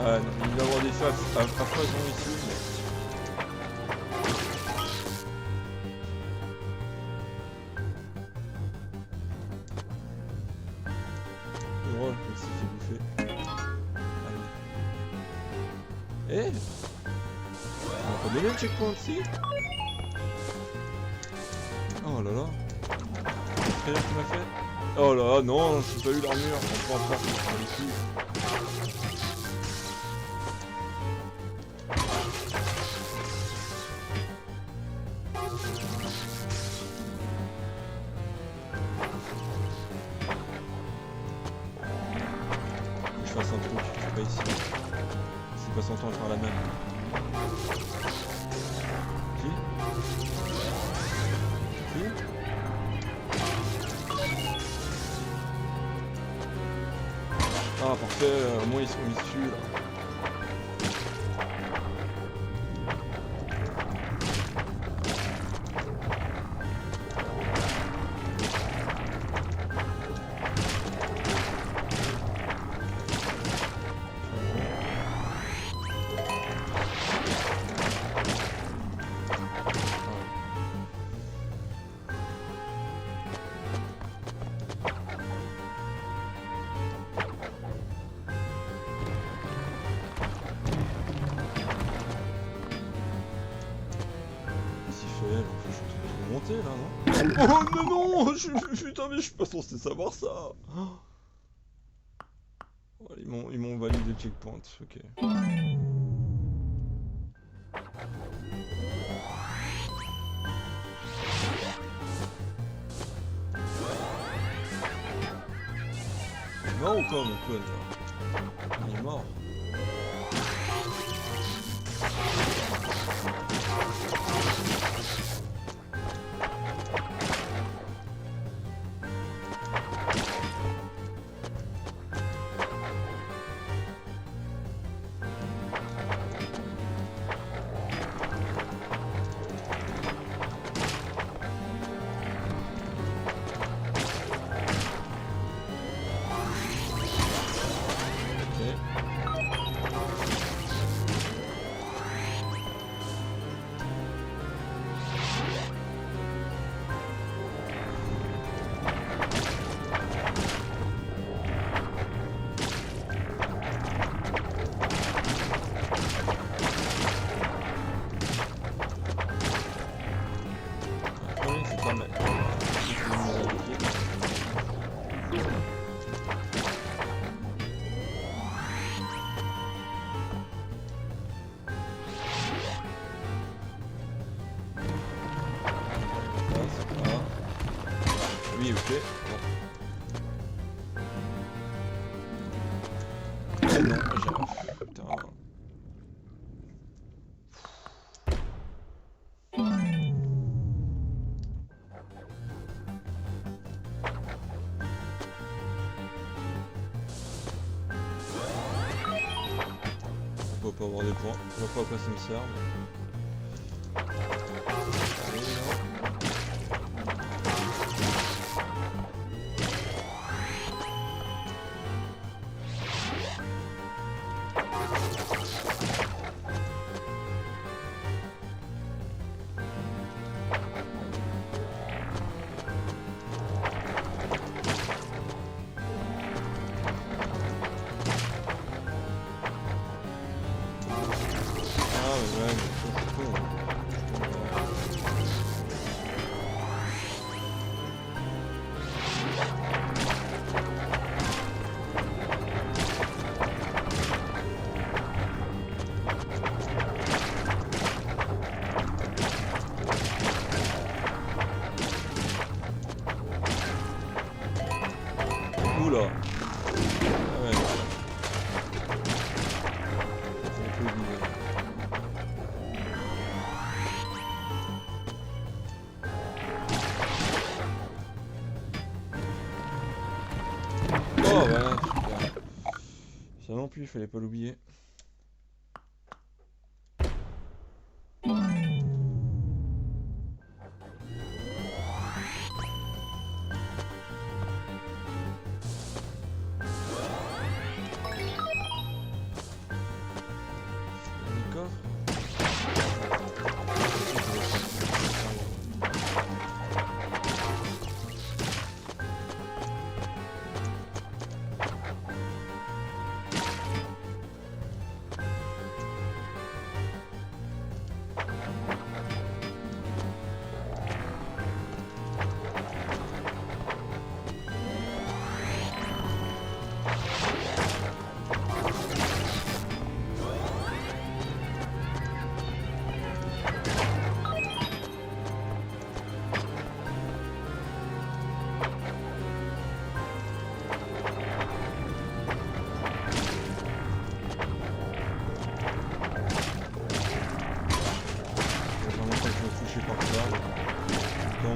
Ah non, il va y avoir des phases à foison ici, mais... C'est drôle, vu le checkpoint ici? Oh là là. C'est qui m'a fait. Oh là là, non, j'ai pas eu l'armure. On prend pas. Je fasse un truc, c'est pas ici. C'est pas son temps de faire la même. Qui? Ah parfait, au moins ils sont mis dessus là. Là, non? Oh non non, putain mais je suis pas censé savoir ça. Oh, ils m'ont validé le checkpoint, ok. Non ou quoi mon clone là? Il est mort. Oui, ok. Bon. Ah non, j'ai... Putain. On va pas avoir des points. Je vois pas à quoi ça me sert. Oula. Ah ouais. C'est un peu bizarre. Oh voilà, super. Ça non plus, il fallait pas l'oublier.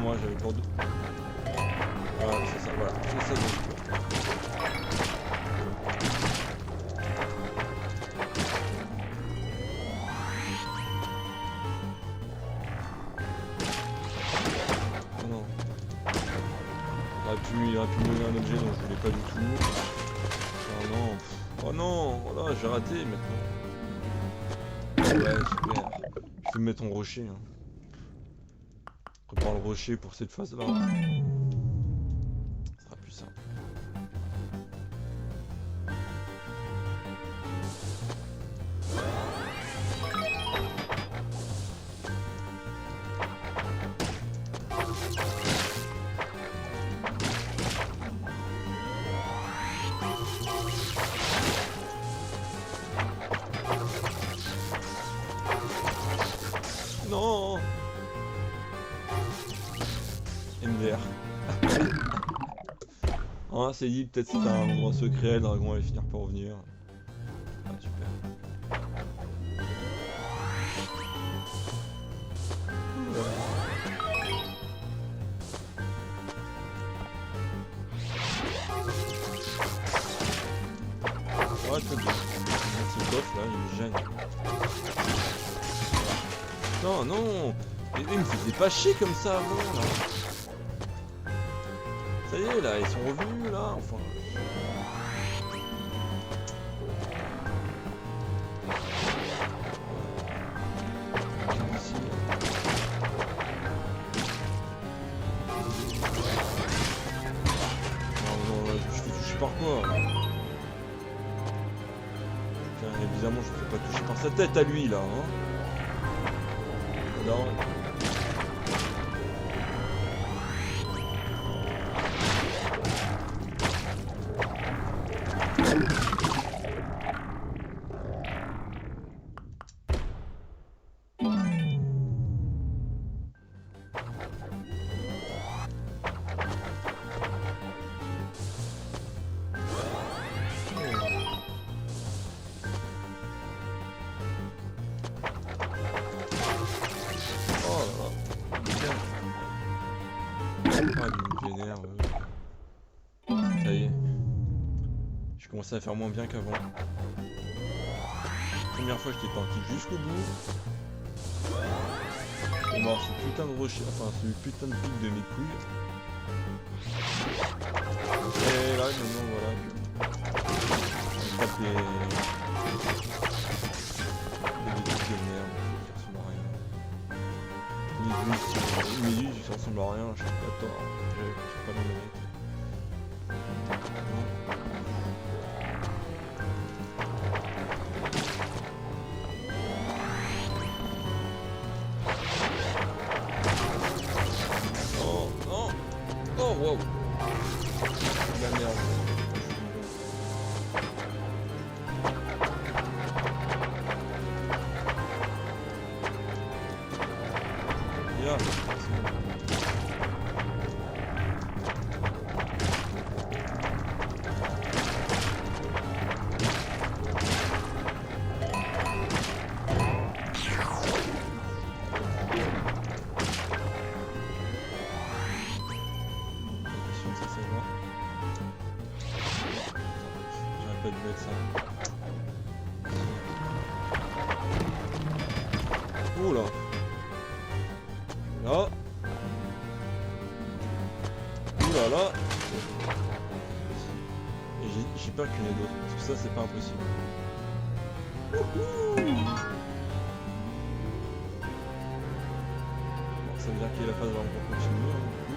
moi j'avais peur de... Voilà, c'est ça, voilà. C'est ça dont j'ai peur. Oh non. Il aurait pu me donner un objet dont je voulais pas du tout. Oh non. Oh non. Voilà, j'ai raté maintenant. Ouais, super. Je vais me mettre en rocher. Hein. Prépare le rocher pour cette phase-là. Ça sera plus simple. Non. MDR. Ah, c'est dit, peut-être c'était un endroit secret, le dragon allait finir par revenir. Ah, super. Ouais, très bien. Ce coffre là, il me gêne. Non, non. Mais il me faisait pas chier comme ça avant là. Ça y est là, ils sont revenus là, enfin. Non, je fais toucher par quoi? Tiens, évidemment, je me fais pas toucher par sa tête à lui là, hein. Non. Ah, il me vénère. Ça y est. Je commence à faire moins bien qu'avant. Première fois, j'étais parti jusqu'au bout. Et mort, ce putain de rocher, enfin, ce putain de pic de mes couilles. Et là, maintenant, voilà. Je tape des trucs de merde qui ressemblent à rien. Une méduse, ça ressemble à rien, je sais pas tort. J'ai pas dans les mecs. Oh, non. Oh, wow. La merde. Yeah. J'aurais pas dû mettre ça. Oula. Là. Oula là. Et j'ai peur qu'il y en ait d'autres, parce que ça c'est pas impossible. Bon, ça veut dire qu'il y a la phase vraiment pour continuer. Hein, du coup.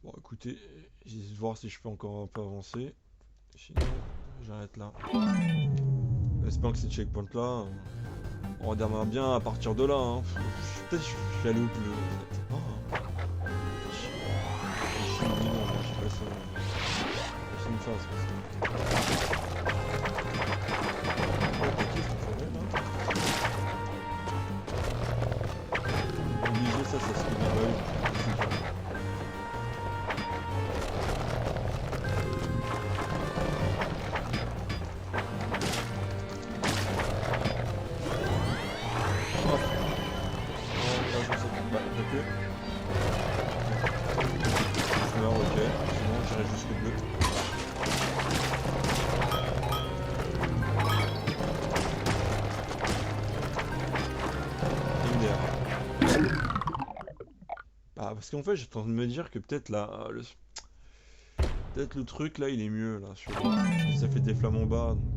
Bon, écoutez, j'essaie de voir si je peux encore un peu avancer. Sinon, j'arrête là. J'espère que ces checkpoints là, on redémarre bien à partir de là. Hein. Peut-être que je suis allé au bleu en fait. Oh. Je suis bidon, moi, je sais pas ça. C'est une phase. Parce qu'en fait, j'étais en train de me dire que peut-être là, peut-être le truc là, il est mieux là. Parce que ça fait des flammes en bas, donc.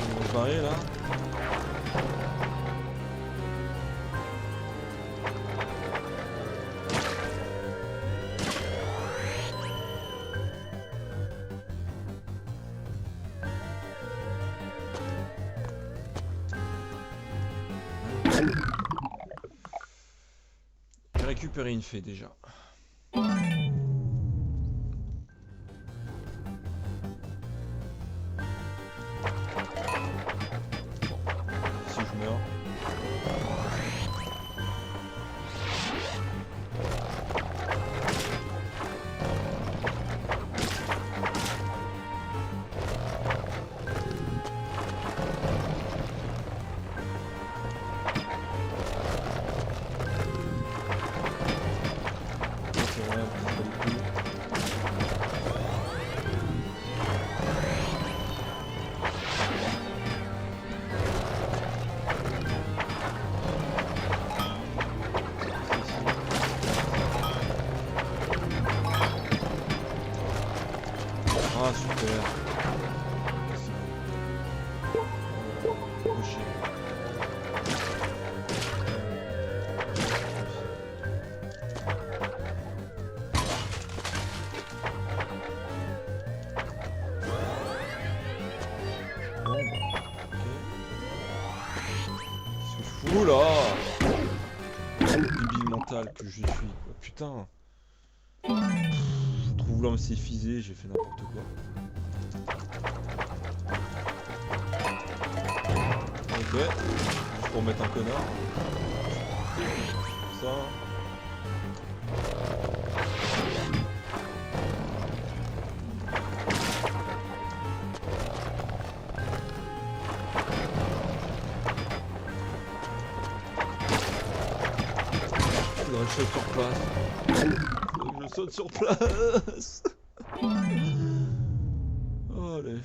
On va se barrer là. J'ai récupéré une fée déjà. Si je meurs. C'est vrai, c'est pas du tout. Ah super. Cocher. Bon bah, ok. Qu'est-ce que je fous là? Débile mental que je suis, quoi. Putain. Trop vouloir me séphiser, j'ai fait n'importe quoi. Ok. Juste pour mettre un connard. Comme ça. Faudrait que je saute sur place. Faudrait que je saute sur place. Oh, allez.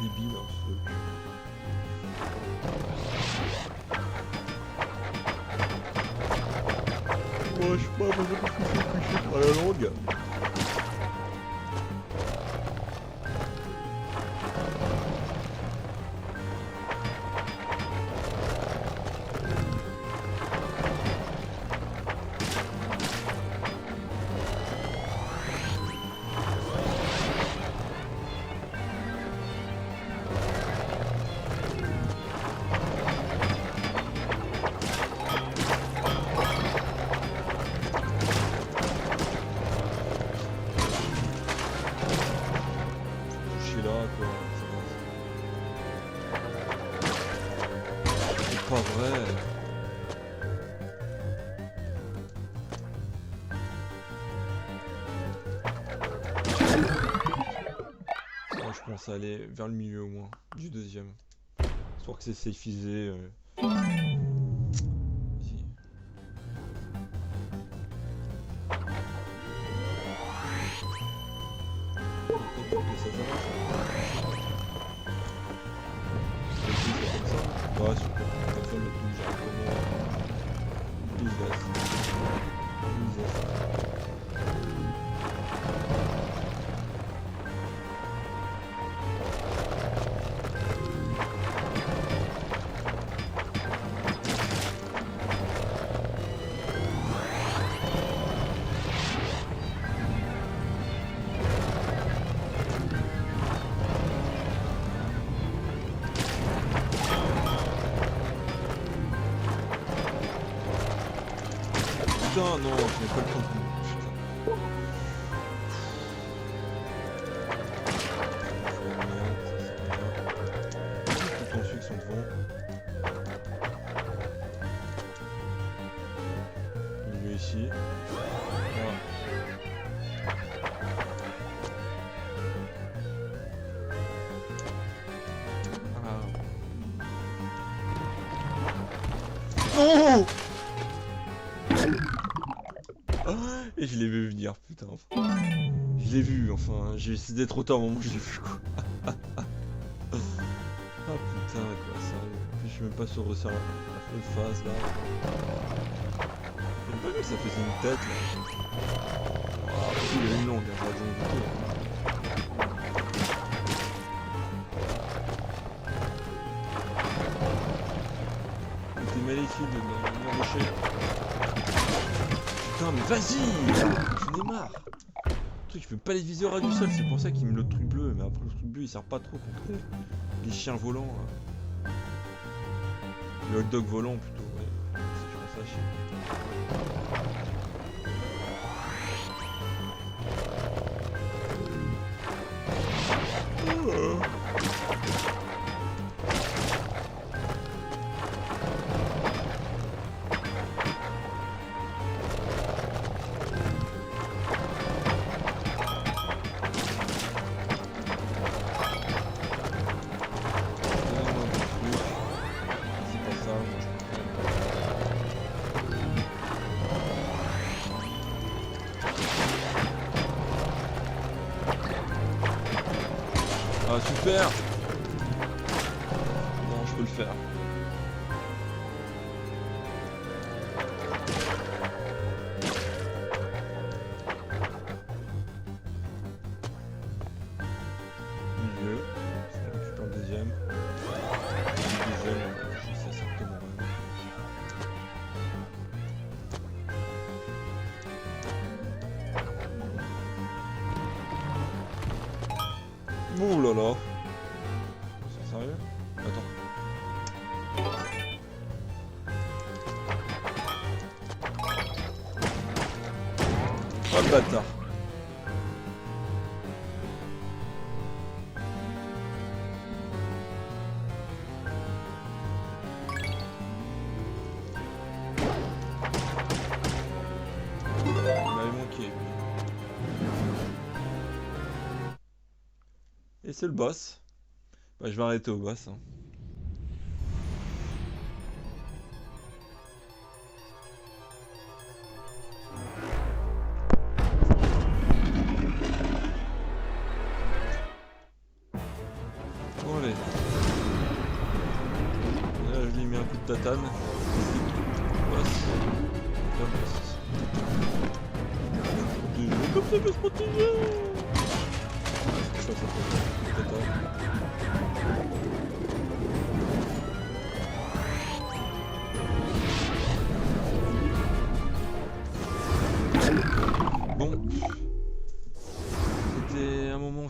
Débile, hein, ce truc. Moi, je sais pas, moi, je suis à la longue. Coucher là, quoi. C'est pas vrai. Moi, je pense aller vers le milieu au moins, du deuxième. Histoire que c'est safeisé. Vas-y. Peut-être que ça s'avance. Comme ça. Ouais, super. Comme ça, mais tout, j'ai vraiment. Please, Ah non, je n'ai pas le temps. Putain. Tout en ceux qui sont devant. Milieu ici. Voilà. Non. Et je l'ai vu venir, putain. Je l'ai vu, enfin. J'ai essayé d'être trop tard au moment où je l'ai vu, quoi. Ah putain, quoi, sérieux. En plus, je suis même pas sûr de ça. La face, là. J'ai pas vu que ça faisait une tête, là. Ah, si, il y a une langue, j'aurais dû l'éviter. T'es maléfique de m'embaucher. Putain, mais vas-y! J'en ai marre! Le truc, il fait pas les viser au ras du sol, c'est pour ça qu'il me le truc bleu. Mais après, le truc bleu, il sert pas trop contre les chiens volants. Là. Le hot dog volant, plutôt, ouais. Si tu vois ça, chier. Ah super! Non, je peux le faire. Milieu, ça récupère le deuxième. Le deuxième, je sais exactement. Ouh là là! C'est sérieux? Attends. Oh le bâtard! Il m'avait manqué. Et c'est le boss. Bah, je vais arrêter au boss. Hein. Bon allez. Là je lui ai mis un coup de tatane. Boss. Pas boss. Comme ça je vais se protéger. C'est ça, ça fait un coup de tatane. Bon, c'était un moment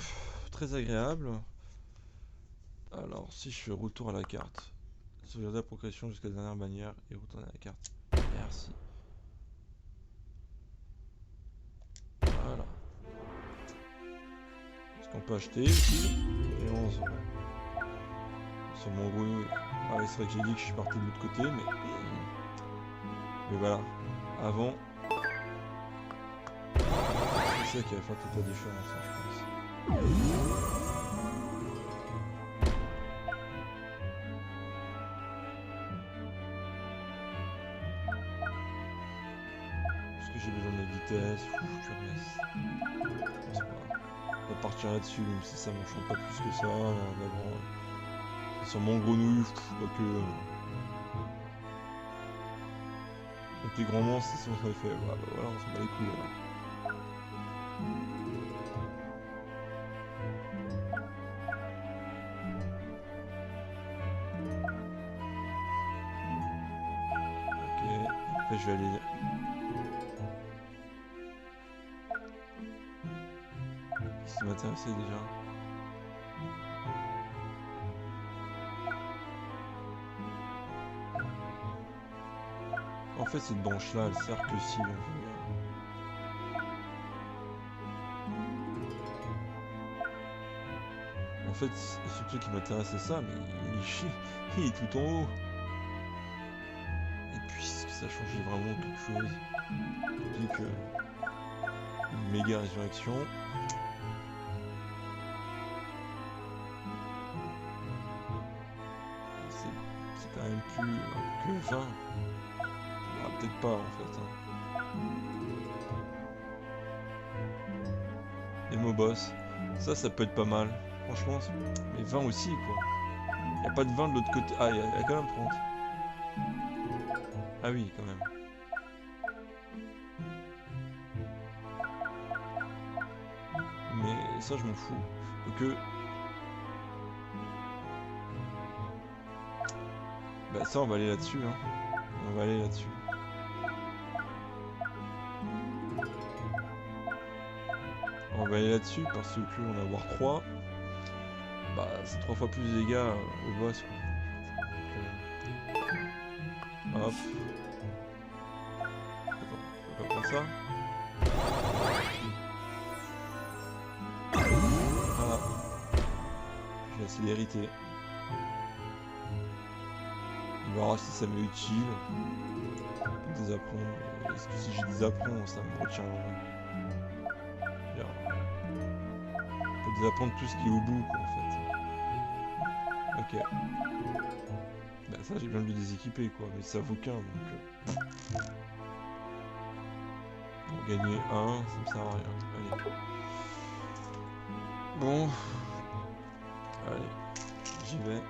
très agréable. Alors, si je fais retour à la carte, sauvegarder la progression jusqu'à la dernière bannière et retourner à la carte. Merci. Voilà. Ce qu'on peut acheter ici, et 11 euros. Sur mon gros. Ah oui, c'est vrai que j'ai dit que je suis parti de l'autre côté, mais voilà. Avant. C'est ça qui va faire toute la différence, hein, je pense. Parce que j'ai besoin de vitesse. Bon, c'est pas grave. On va partir là-dessus, même si ça m'enchante pas plus que ça. Mais bon, sur mon grenouille, pas que. Donc les grands monstres, c'est ce qu'on fait. Voilà, on s'en bat les couilles là. Après je vais aller... Qu'est-ce qui m'intéressait déjà? En fait, cette branche-là, elle sert que si on veut. En fait, ce truc qui m'intéresse, c'est ça, mais il est tout en haut. Et puis, est-ce que ça changeait vraiment quelque chose? Vu que une méga résurrection. C'est quand même plus que 20. Ah, peut-être pas en fait. Hein. Et mon boss, ça peut être pas mal. Franchement, mais 20 aussi quoi. Y a pas de 20 de l'autre côté. Ah, y a quand même 30. Ah oui, quand même. Mais ça, je m'en fous. Donc, bah ça, on va aller là-dessus. Hein. On va aller là-dessus. On va aller là-dessus parce que on va avoir 3. Bah, c'est 3 fois plus de dégâts au boss quoi. Donc, hop. Attends, je peux pas prendre ça. Voilà. J'ai la célérité. On verra si ça m'est utile. Des apprends. Est-ce que si j'ai des apprends, ça me retiendra. On peut désapprendre tout ce qui est au bout quoi, en fait. Ok. Bah ça j'ai bien de le déséquiper quoi, mais ça vaut qu'un donc. Pour gagner 1, ça me sert à rien. Allez. Bon. Allez, j'y vais.